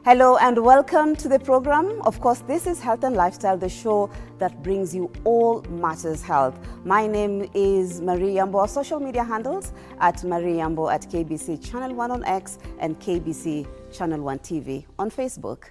Hello and welcome to the program. Of course, this is Health and Lifestyle, the show that brings you all matters health. My name is Marie Yambo. Our social media handles at Marie Yambo at KBC Channel 1 on X and KBC Channel 1 TV on Facebook.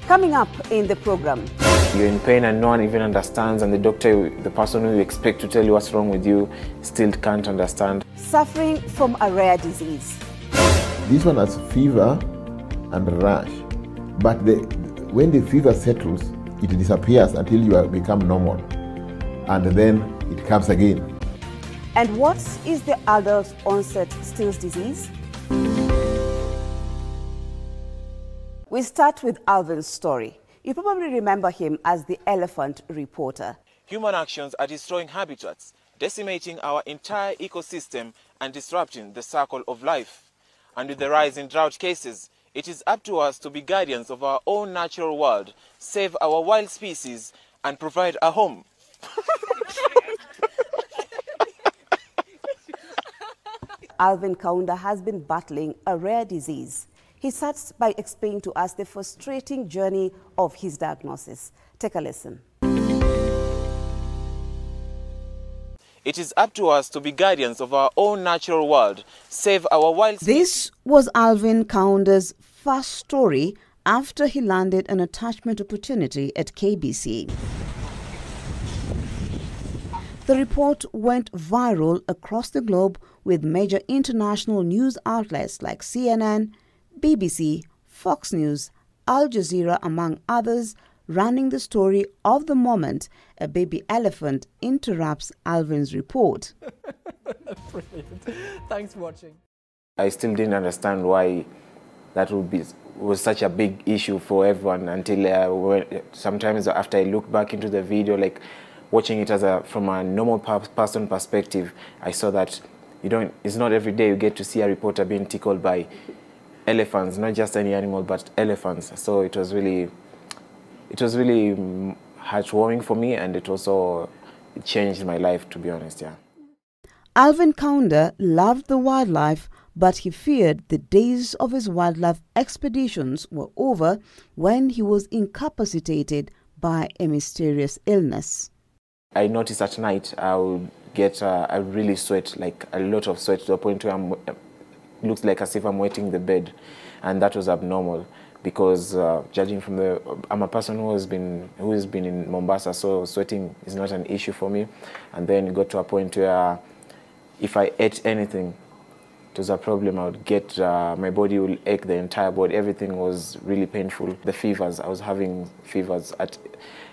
Coming up in the program. You're in pain and no one even understands, and the doctor, the person who you expect to tell you what's wrong with you, still can't understand. Suffering from a rare disease. This one has fever and rash, but when the fever settles, it disappears until you become normal, and then it comes again. And what is the adult onset Still's disease? We start with Alvin's story. You probably remember him as the elephant reporter. Human actions are destroying habitats, decimating our entire ecosystem and disrupting the circle of life. And with the rise in drought cases, it is up to us to be guardians of our own natural world, save our wild species, and provide a home. Alvin Kaunda has been battling a rare disease. He starts by explaining to us the frustrating journey of his diagnosis. Take a listen. It is up to us to be guardians of our own natural world, save our wild species. This was Alvin Kaunda's first story after he landed an attachment opportunity at KBC. The report went viral across the globe, with major international news outlets like CNN, BBC, Fox News, Al Jazeera, among others, running the story of the moment a baby elephant interrupts Alvin's report. Brilliant. Thanks for watching. I still didn't understand why that was such a big issue for everyone until sometimes after I looked back into the video, like watching it from a normal person perspective, I saw that it's not every day you get to see a reporter being tickled by elephants, not just any animal, but elephants. So it was really heartwarming for me, and it changed my life, to be honest, yeah. Alvin Kaunda loved the wildlife, but he feared the days of his wildlife expeditions were over when he was incapacitated by a mysterious illness. I noticed at night I would get I would really sweat, like a lot of sweat, to the point where it looks like as if I'm wetting the bed, and that was abnormal. Because judging from I'm a person who has been in Mombasa, so sweating is not an issue for me. And then it got to a point where if I ate anything, it was a problem. I would get my body will ache, the entire body. Everything was really painful. The fevers, I was having fevers at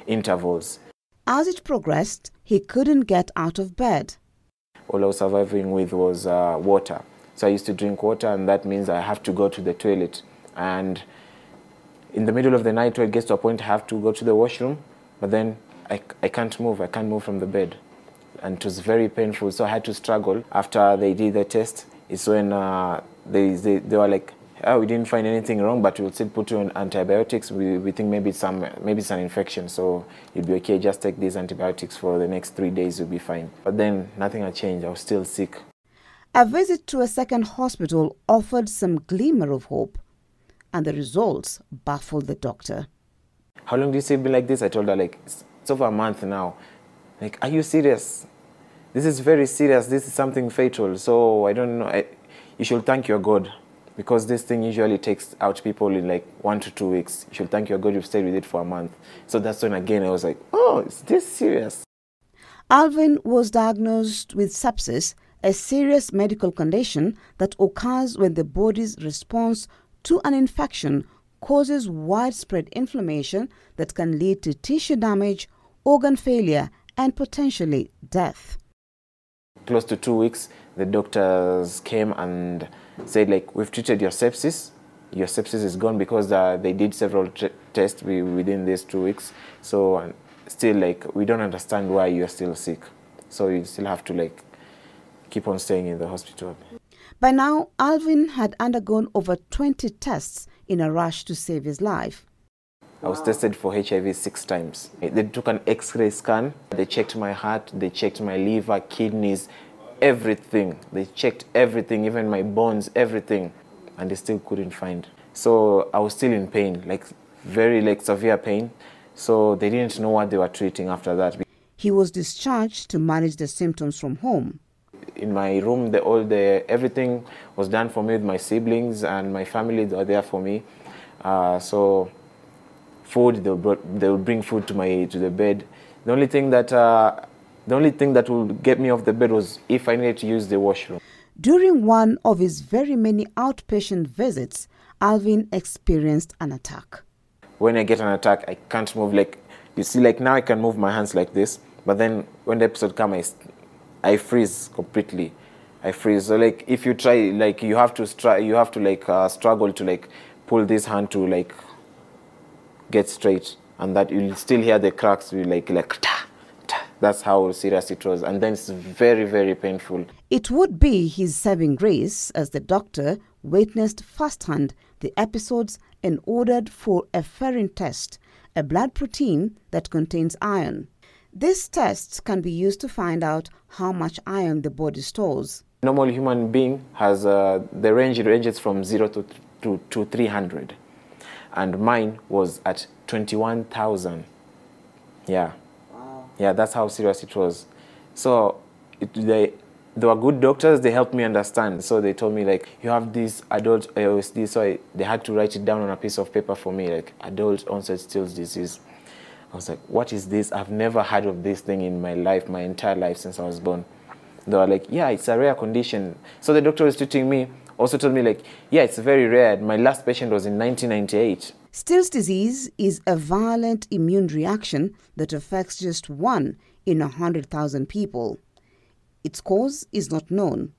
intervals. As it progressed, he couldn't get out of bed. All I was surviving with was water. So I used to drink water, and that means I have to go to the toilet. And in the middle of the night, where it gets to a point I have to go to the washroom, but then I can't move. I can't move from the bed. And it was very painful, so I had to struggle. After they did the test, it's when they were like, oh, we didn't find anything wrong, but we'll still put you on antibiotics. We think maybe it's an infection, so you'll be okay. Just take these antibiotics for the next 3 days, you'll be fine. But then nothing had changed. I was still sick. A visit to a second hospital offered some glimmer of hope, and the results baffled the doctor. How long do you say you've been like this? I told her, like, it's over a month now. Like, are you serious? This is very serious. This is something fatal. So I don't know. You should thank your God, because this thing usually takes out people in like 1 to 2 weeks. You should thank your God you've stayed with it for a month. So that's when again I was like, oh, is this serious? Alvin was diagnosed with sepsis, a serious medical condition that occurs when the body's response to an infection causes widespread inflammation that can lead to tissue damage, organ failure, and potentially death. Close to 2 weeks, the doctors came and said, like, we've treated your sepsis. Your sepsis is gone, because they did several tests within these 2 weeks. So still, like, we don't understand why you're still sick. So you still have to, like, keep on staying in the hospital. By now, Alvin had undergone over 20 tests in a rush to save his life. I was tested for HIV 6 times. They took an X-ray scan. They checked my heart, they checked my liver, kidneys, everything. They checked everything, even my bones, everything. And they still couldn't find. So I was still in pain, like very like severe pain. So they didn't know what they were treating after that. He was discharged to manage the symptoms from home. In my room, everything was done for me with my siblings, and my family were there for me. So food, they'll bring food to the bed. The only thing that will get me off the bed was if I needed to use the washroom. During one of his very many outpatient visits, Alvin experienced an attack. When I get an attack, I can't move. Like, you see, like now I can move my hands like this, but then when the episode comes, I freeze completely. I freeze. So like if you try, like you have to struggle to like pull this hand to like get straight, and that you'll still hear the cracks. Like ta, ta. That's how serious it was, and then it's very, very painful. It would be his saving grace as the doctor witnessed firsthand the episodes and ordered for a ferrin test, a blood protein that contains iron. This test can be used to find out how much iron the body stores. Normal human being has the range ranges from 0 to 300, and mine was at 21,000. Yeah. Wow. Yeah, that's how serious it was. So they were good doctors. They helped me understand. So they told me like, you have this adult AOSD. So they had to write it down on a piece of paper for me, like adult onset Still's disease. I was like, what is this? I've never heard of this thing in my life, my entire life since I was born. They were like, yeah, it's a rare condition. So the doctor was treating me also told me like, yeah, it's very rare. My last patient was in 1998. Still's disease is a violent immune reaction that affects just 1 in 100,000 people. Its cause is not known.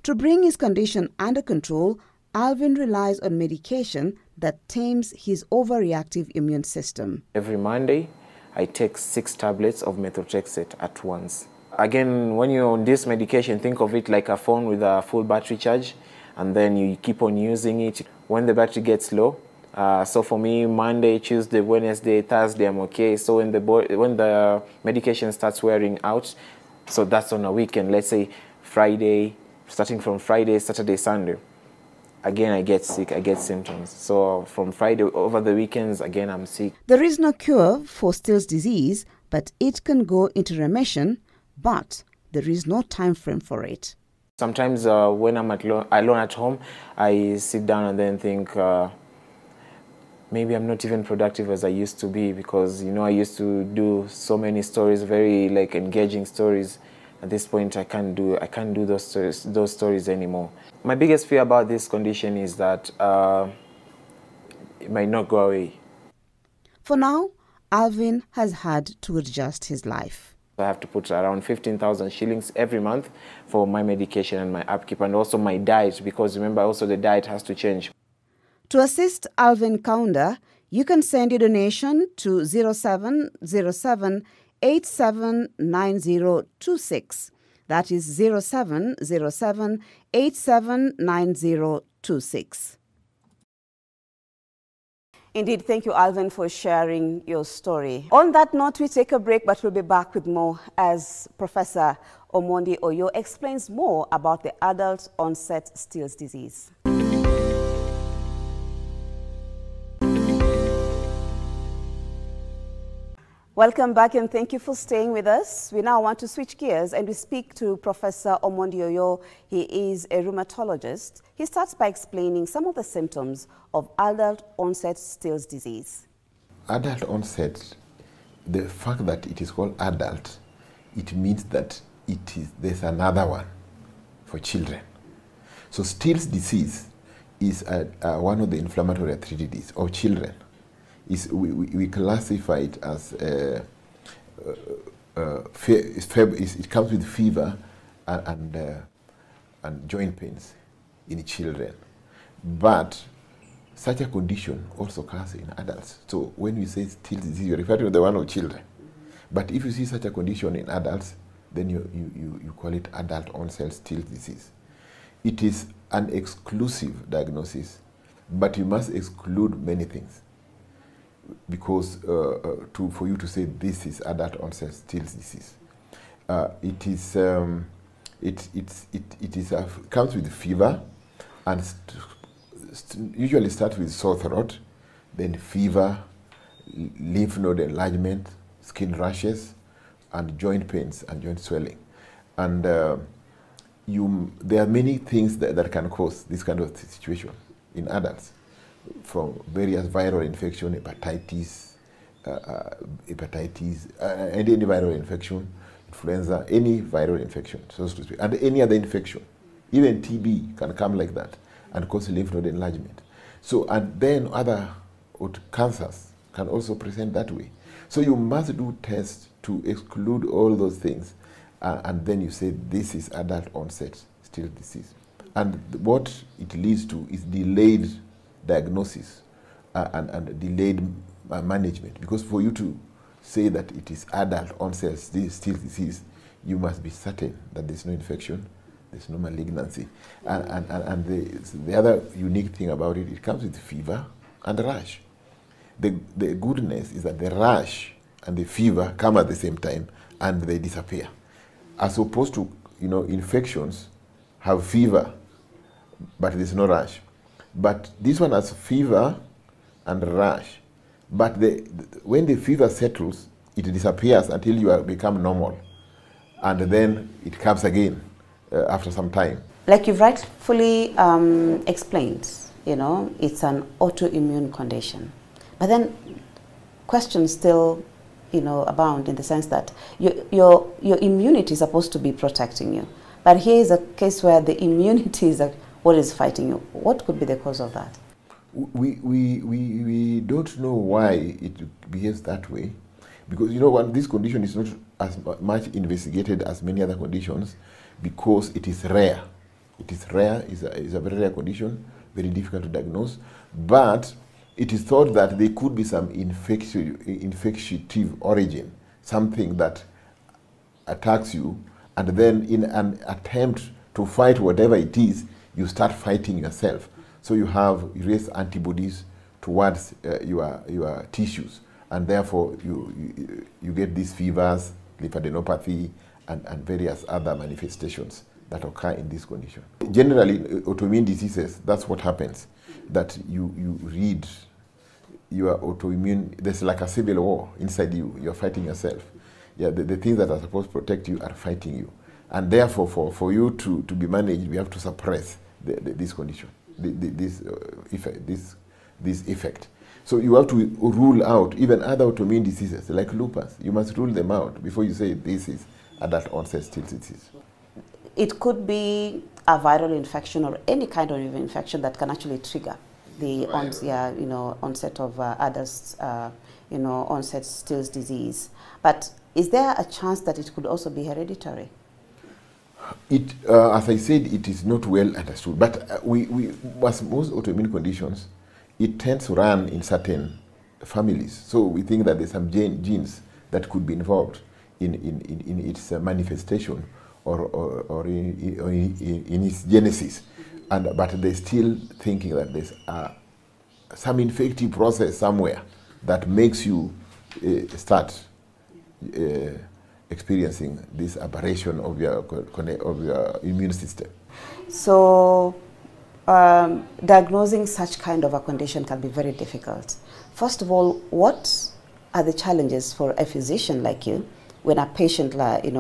To bring his condition under control, Alvin relies on medication that tames his overreactive immune system. Every Monday, I take 6 tablets of methotrexate at once. Again, when you're on this medication, think of it like a phone with a full battery charge, and then you keep on using it. When the battery gets low, so for me, Monday, Tuesday, Wednesday, Thursday, I'm okay. So when the medication starts wearing out, so that's on a weekend, let's say Friday, starting from Friday, Saturday, Sunday, again I get sick, I get symptoms. So from Friday over the weekends, again I'm sick. There is no cure for Still's disease, but it can go into remission, but there is no time frame for it. Sometimes when I'm alone at home, I sit down and then think, maybe I'm not even productive as I used to be, because you know I used to do so many stories, very like engaging stories. At this point, I can't do those stories anymore. My biggest fear about this condition is that it might not go away. For now, Alvin has had to adjust his life. I have to put around 15,000 shillings every month for my medication and my upkeep, and also my diet, because remember also the diet has to change. To assist Alvin Kaunda, you can send your donation to 0707 879026. That is 0707 879026. Indeed, thank you, Alvin, for sharing your story. On that note, we take a break, but we'll be back with more as Professor Omondi Oyo explains more about the adult onset Still's disease. Welcome back, and thank you for staying with us. We now want to switch gears and we speak to Professor Omondi Oyo. He is a rheumatologist. He starts by explaining some of the symptoms of adult onset Still's disease. Adult onset, the fact that it is called adult, it means that there's another one for children. So Still's disease is one of the inflammatory arthritis of children. We classify it as it comes with fever and joint pains in children, but such a condition also occurs in adults. So when we say Still's disease, you refer to the one of children, but if you see such a condition in adults, then you call it adult onset Still's disease. It is an exclusive diagnosis, but you must exclude many things, because for you to say this is adult onset Still's disease, it comes with fever and usually starts with sore throat, then fever, lymph node enlargement, skin rashes, and joint pains and joint swelling. And there are many things that can cause this kind of situation in adults, from various viral infection, hepatitis, any viral infection, influenza, any viral infection, so to speak, and any other infection. Even TB can come like that and cause lymph node enlargement. So, and then other cancers can also present that way. So you must do tests to exclude all those things, and then you say this is adult onset still's disease. And what it leads to is delayed diagnosis and delayed management. Because for you to say that it is adult onset still's disease, you must be certain that there's no infection, there's no malignancy. And the other unique thing about it, it comes with fever and rash. The goodness is that the rash and the fever come at the same time and they disappear. As opposed to, infections have fever, but there's no rash. But this one has fever and rash. But when the fever settles, it disappears until you become normal. And then it comes again after some time. Like you've rightfully explained, it's an autoimmune condition. But then questions still, abound in the sense that your immunity is supposed to be protecting you. But here is a case where the immunity is what is fighting you. What could be the cause of that? We don't know why it behaves that way. Because, this condition is not as much investigated as many other conditions because it is rare. It is rare, it's a very rare condition, very difficult to diagnose. But it is thought that there could be some infective origin, something that attacks you, and then in an attempt to fight whatever it is, you start fighting yourself. So you have raised antibodies towards your tissues, and therefore you get these fevers, lymphadenopathy, and various other manifestations that occur in this condition. Generally, autoimmune diseases, that's what happens, that you read your autoimmune, there's like a civil war inside you, you're fighting yourself. Yeah, the things that are supposed to protect you are fighting you. And therefore, for you to be managed, we have to suppress this condition, this effect. So you have to rule out even other autoimmune diseases like lupus. You must rule them out before you say this is adult onset still's disease. It could be a viral infection or any kind of infection that can actually trigger the onset of adult onset still's disease. But is there a chance that it could also be hereditary? As I said, it is not well understood. But as most autoimmune conditions, it tends to run in certain families. So we think that there's some genes that could be involved in its manifestation or in its genesis. But they're still thinking that there's some infective process somewhere that makes you start experiencing this aberration of your immune system. So diagnosing such kind of a condition can be very difficult. First of all, what are the challenges for a physician like you when a patient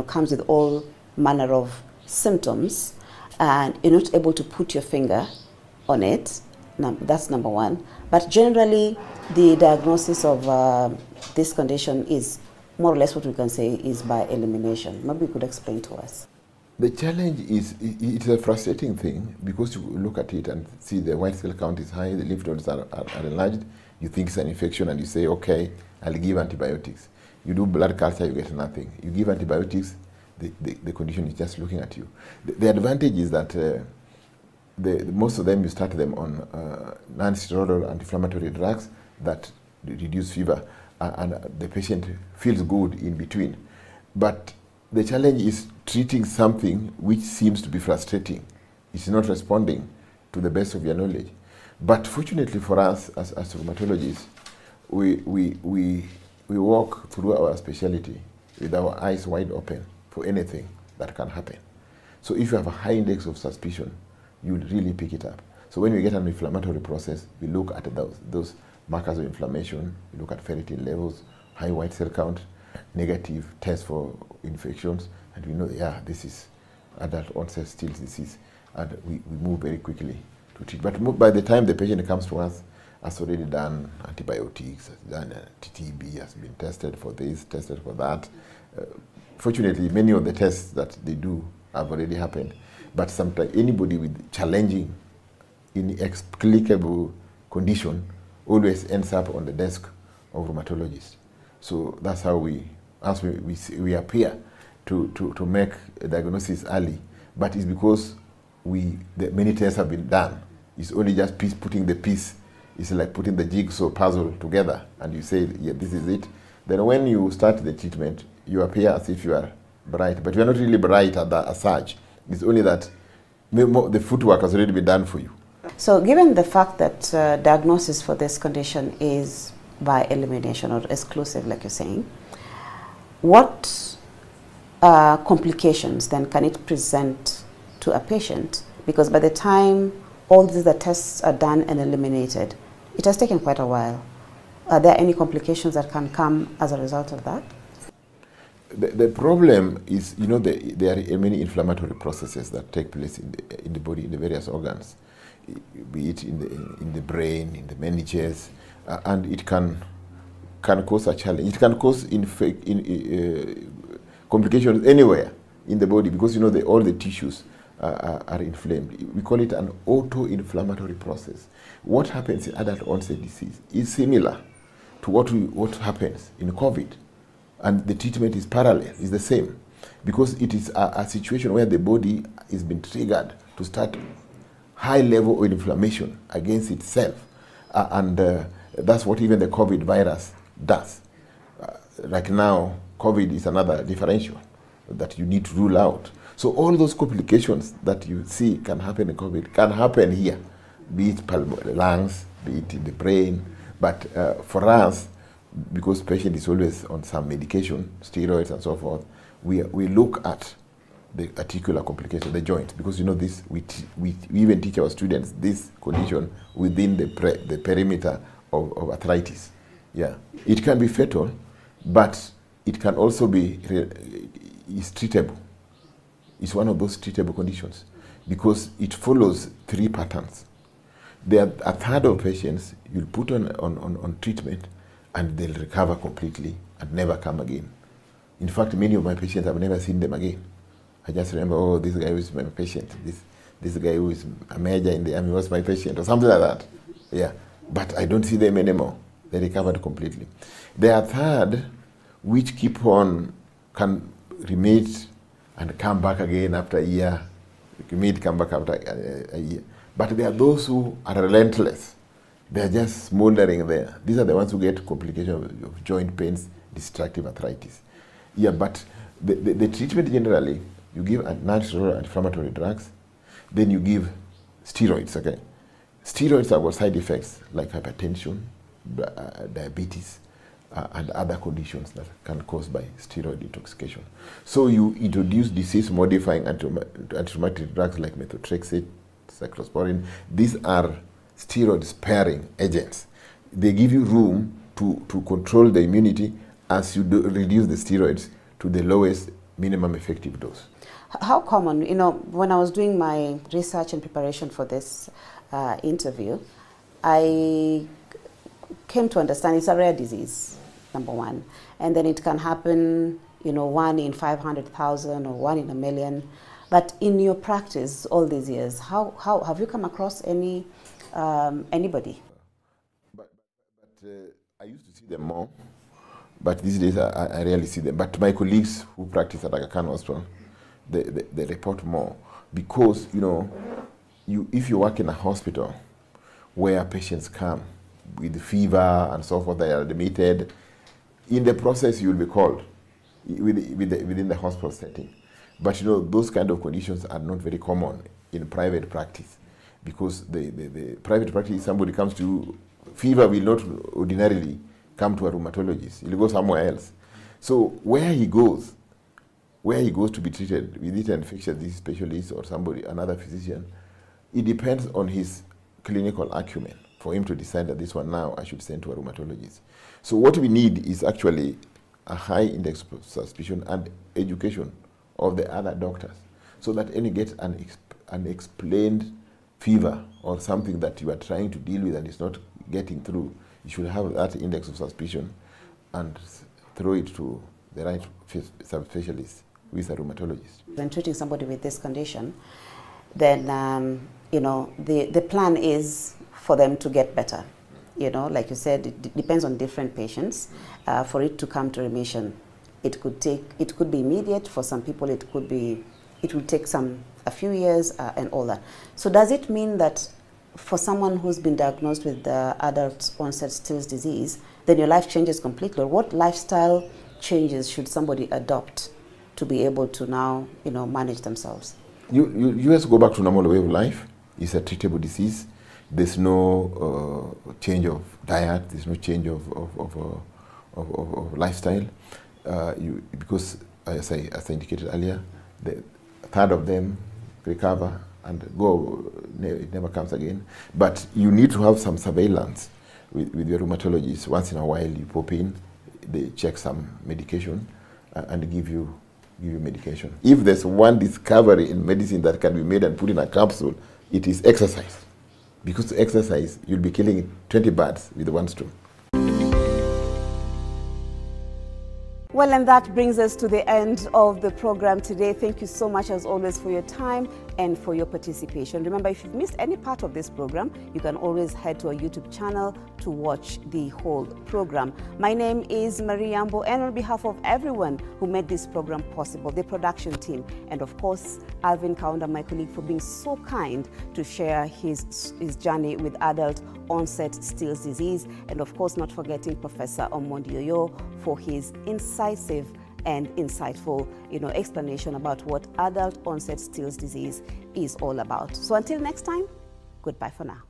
comes with all manner of symptoms and you're not able to put your finger on it? That's number one. But generally, the diagnosis of this condition is more or less what we can say is by elimination. Maybe you could explain to us. The challenge is, it's a frustrating thing because you look at it and see the white cell count is high, the lymph nodes are enlarged, you think it's an infection and you say, okay, I'll give antibiotics. You do blood culture, you get nothing. You give antibiotics, the condition is just looking at you. The advantage is that most of them, you start them on non-steroidal anti-inflammatory drugs that reduce fever, and the patient feels good in between. But the challenge is treating something which seems to be frustrating. It's not responding to the best of your knowledge. But fortunately for us as rheumatologists, we walk through our specialty with our eyes wide open for anything that can happen. So if you have a high index of suspicion, you will really pick it up. So when we get an inflammatory process, we look at those markers of inflammation. We look at ferritin levels, high white cell count, negative test for infections, and we know, yeah, this is adult onset Still's disease, and we move very quickly to treat. But by the time the patient comes to us, has already done antibiotics, has done TTB, has been tested for this, tested for that. Fortunately, many of the tests that they do have already happened. But sometimes anybody with challenging, inexplicable condition always ends up on the desk of rheumatologists. So that's how we appear to make a diagnosis early. But it's because many tests have been done. It's only just putting the piece. It's like putting the jigsaw puzzle together, and you say, yeah, this is it. Then when you start the treatment, you appear as if you are bright, but you are not really bright as such. It's only that the footwork has already been done for you. So given the fact that diagnosis for this condition is by elimination or exclusive, like you're saying, what complications then can it present to a patient? Because by the time all these tests are done and eliminated, it has taken quite a while. Are there any complications that can come as a result of that? The problem is, there are many inflammatory processes that take place in the body, in the various organs, be it in the brain, in the meninges, and it can cause a challenge. It can cause complications anywhere in the body, because all the tissues are inflamed. We call it an auto-inflammatory process. What happens in adult onset disease is similar to what happens in COVID, and the treatment is parallel, is the same, because it is a situation where the body is being triggered to start high level of inflammation against itself, and that's what even the COVID virus does. Like now, COVID is another differential that you need to rule out. So all those complications that you see can happen in COVID can happen here, be it lungs, be it in the brain. But for us, because patient is always on some medication, steroids and so forth, we look at the articular complication, the joint, because this we even teach our students this condition within the perimeter of arthritis. Yeah, it can be fatal, but it can also be is treatable. It's one of those treatable conditions because it follows 3 patterns. There are a third of patients you'll put on treatment and they'll recover completely and never come again. In fact, many of my patients, I've never seen them again. I just remember, oh, this guy was my patient. This guy who is a major in the army was my patient, or something like that. Yeah, but I don't see them anymore. They recovered completely. There are third which can remit and come back again after a year. Come back after a year. But there are those who are relentless. They are just smoldering there. These are the ones who get complications of joint pains, destructive arthritis. Yeah, but the treatment generally, you give natural anti-inflammatory drugs, then you give steroids, okay? Steroids have got side effects like hypertension, diabetes, and other conditions that can cause by steroid intoxication. So you introduce disease-modifying anti-inflammatory drugs like methotrexate, cyclosporine. These are steroid-sparing agents. They give you room to control the immunity as you reduce the steroids to the lowest minimum effective dose. How common, when I was doing my research and preparation for this interview, I came to understand it's a rare disease, number one. And then it can happen, 1 in 500,000 or 1 in a million. But in your practice all these years, how have you come across anybody? But I used to see them more, but these days I rarely see them. But my colleagues who practice at Aga Khan Hospital, they report more because, if you work in a hospital where patients come with fever and so forth, they are admitted, in the process you will be called within the hospital setting. But those kind of conditions are not very common in private practice because the private practice, somebody comes to you, fever will not ordinarily come to a rheumatologist. He'll go somewhere else. So where he goes to be treated, with it an infectious disease specialist or another physician, it depends on his clinical acumen for him to decide that this one now I should send to a rheumatologist. So what we need is actually a high index of suspicion and education of the other doctors, so that any get an unexplained fever or something that you are trying to deal with and it's not getting through, you should have that index of suspicion and throw it to the right subspecialist, who is a rheumatologist. When treating somebody with this condition, then you know, the plan is for them to get better. You know, like you said, it depends on different patients. For it to come to remission, it could be immediate. For some people, it will take a few years and all that. So does it mean that for someone who's been diagnosed with the adult onset Still's disease, then your life changes completely? Or what lifestyle changes should somebody adopt to be able to now, you know, manage themselves? You just go back to normal way of life. It's a treatable disease. There's no change of diet. There's no change of lifestyle. Because as I indicated earlier, the third of them recover and go. It never comes again. But you need to have some surveillance with your rheumatologist. Once in a while, you pop in, they check some medication and give you medication. If there's one discovery in medicine that can be made and put in a capsule, it is exercise. Because to exercise, you'll be killing 20 birds with one stone. Well, and that brings us to the end of the program today. Thank you so much, as always, for your time and for your participation. Remember, if you've missed any part of this program, you can always head to our YouTube channel to watch the whole program. My name is Marie Yambo, and on behalf of everyone who made this program possible, the production team, and of course, Alvin Kaunda, my colleague, for being so kind to share his journey with adult onset Still's disease, and of course, not forgetting Professor Omondi Oyo for his incisive and insightful, explanation about what adult onset Still's disease is all about. So until next time, goodbye for now.